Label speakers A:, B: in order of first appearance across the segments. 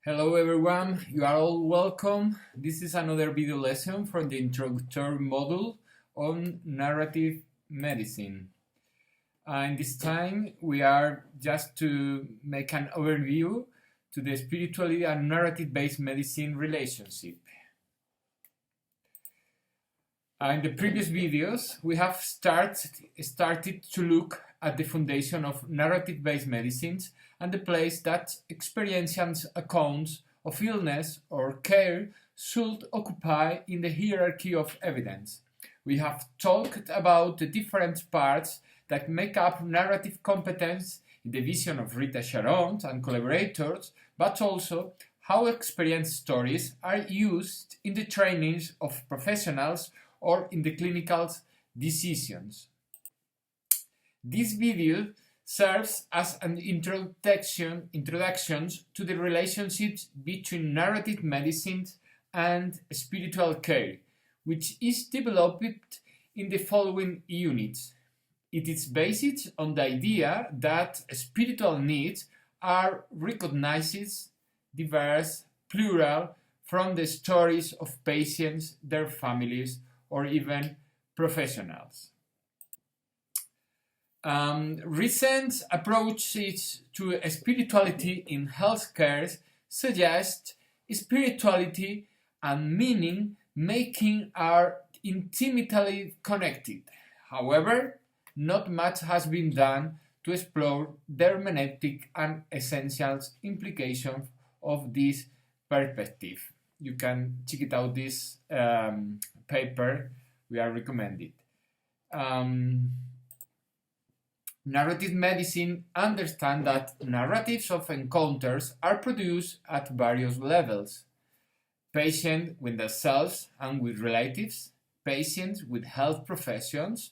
A: Hello everyone, you are all welcome. This is another video lesson from the introductory module on narrative medicine. And this time we are just to make an overview to the spirituality and narrative-based medicine relationship. In the previous videos, we have started to look at the foundation of narrative-based medicines and the place that experiential accounts of illness or care should occupy in the hierarchy of evidence. We have talked about the different parts that make up narrative competence in the vision of Rita Sharon and collaborators, but also how experience stories are used in the trainings of professionals or in the clinical decisions. This video serves as an introduction to the relationships between narrative medicine and spiritual care, which is developed in the following units. It is based on the idea that spiritual needs are recognized, diverse, plural from the stories of patients, their families, or even professionals. Recent approaches to spirituality in healthcare suggest spirituality and meaning making are intimately connected. However, not much has been done to explore the hermeneutic and essential implications of this perspective. You can check it out, this paper we are recommended. Narrative medicine understands that narratives of encounters are produced at various levels. Patients with themselves and with relatives, patients with health professions,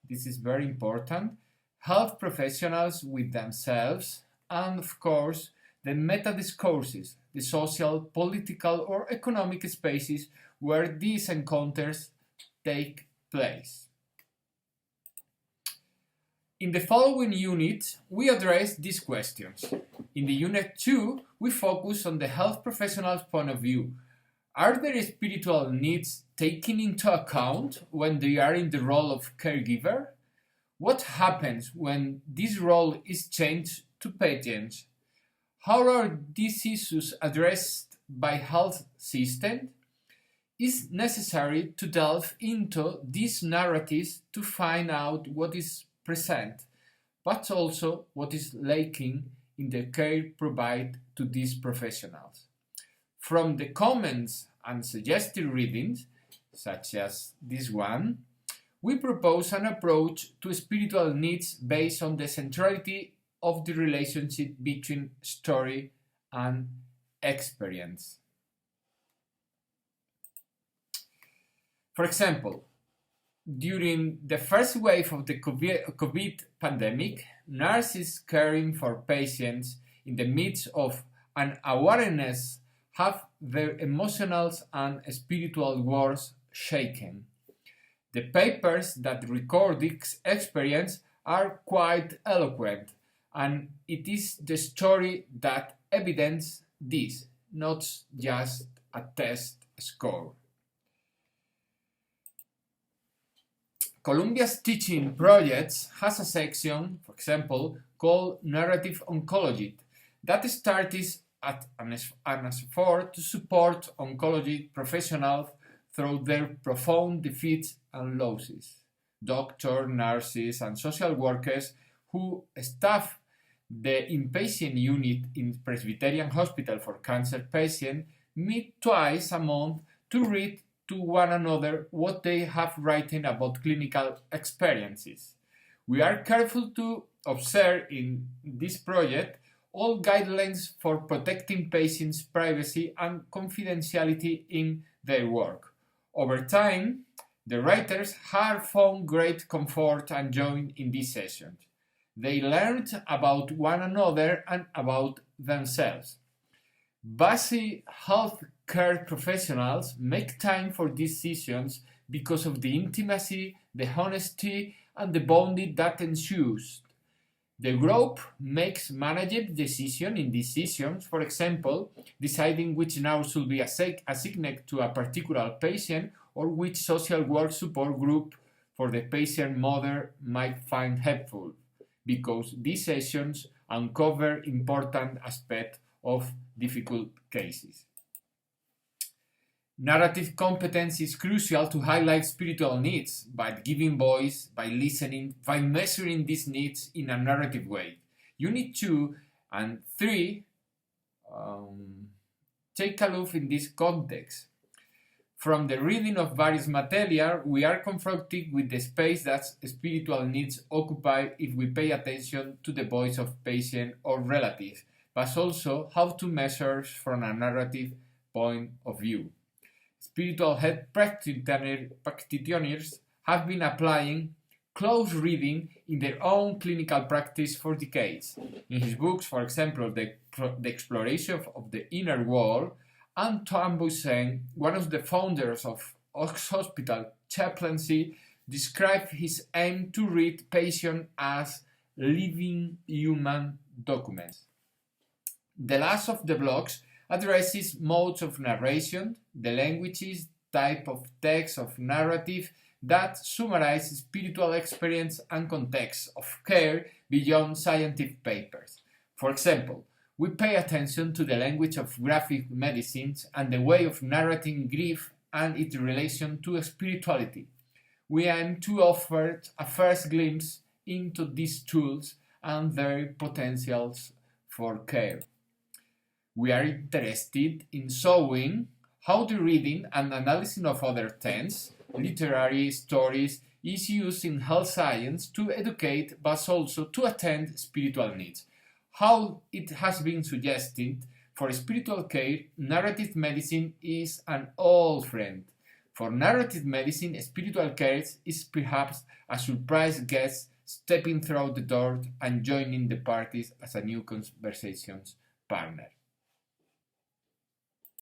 A: this is very important, health professionals with themselves, and of course the meta-discourses, the social, political or economic spaces where these encounters take place. In the following unit, we address these questions. In the Unit 2, we focus on the health professional's point of view. Are their spiritual needs taken into account when they are in the role of caregiver? What happens when this role is changed to patients? How are these issues addressed by health systems? It's necessary to delve into these narratives to find out what is present, but also what is lacking in the care provided to these professionals. From the comments and suggested readings, such as this one, we propose an approach to spiritual needs based on the centrality of the relationship between story and experience. For example, during the first wave of the COVID pandemic, nurses caring for patients in the midst of an awareness have their emotional and spiritual worlds shaken. The papers that record this experience are quite eloquent, and it is the story that evidences this, not just a test score. Columbia's teaching projects has a section, for example, called Narrative Oncology, that started at an effort to support oncology professionals through their profound defeats and losses. Doctors, nurses, and social workers who staff the inpatient unit in Presbyterian Hospital for Cancer Patients meet twice a month to read to one another what they have written about clinical experiences. We are careful to observe in this project all guidelines for protecting patients' privacy and confidentiality in their work. Over time, the writers have found great comfort and joy in these sessions. They learned about one another and about themselves. Busy healthcare professionals make time for these sessions because of the intimacy, the honesty, and the bonding that ensues. The group makes managed decisions in these sessions, for example, deciding which nurse should be assigned to a particular patient or which social work support group for the patient mother might find helpful, because these sessions uncover important aspects of difficult cases. Narrative competence is crucial to highlight spiritual needs by giving voice, by listening, by measuring these needs in a narrative way. Unit 2 and 3 take a look in this context. From the reading of various material, we are confronted with the space that spiritual needs occupy if we pay attention to the voice of patient or relative, but also how to measure from a narrative point of view. Spiritual health practitioners have been applying close reading in their own clinical practice for decades. In his books, for example, The Exploration of the Inner World, Antoine Boussen, one of the founders of Ox Hospital Chaplaincy, described his aim to read patients as living human documents. The last of the blocks addresses modes of narration, the languages, type of text of narrative that summarize spiritual experience and context of care beyond scientific papers. For example, we pay attention to the language of graphic medicines and the way of narrating grief and its relation to spirituality. We aim to offer a first glimpse into these tools and their potentials for care. We are interested in showing how the reading and analysis of other texts, literary stories, is used in health science to educate but also to attend spiritual needs. How it has been suggested, for spiritual care, narrative medicine is an old friend. For narrative medicine, spiritual care is perhaps a surprise guest stepping through the door and joining the parties as a new conversations partner.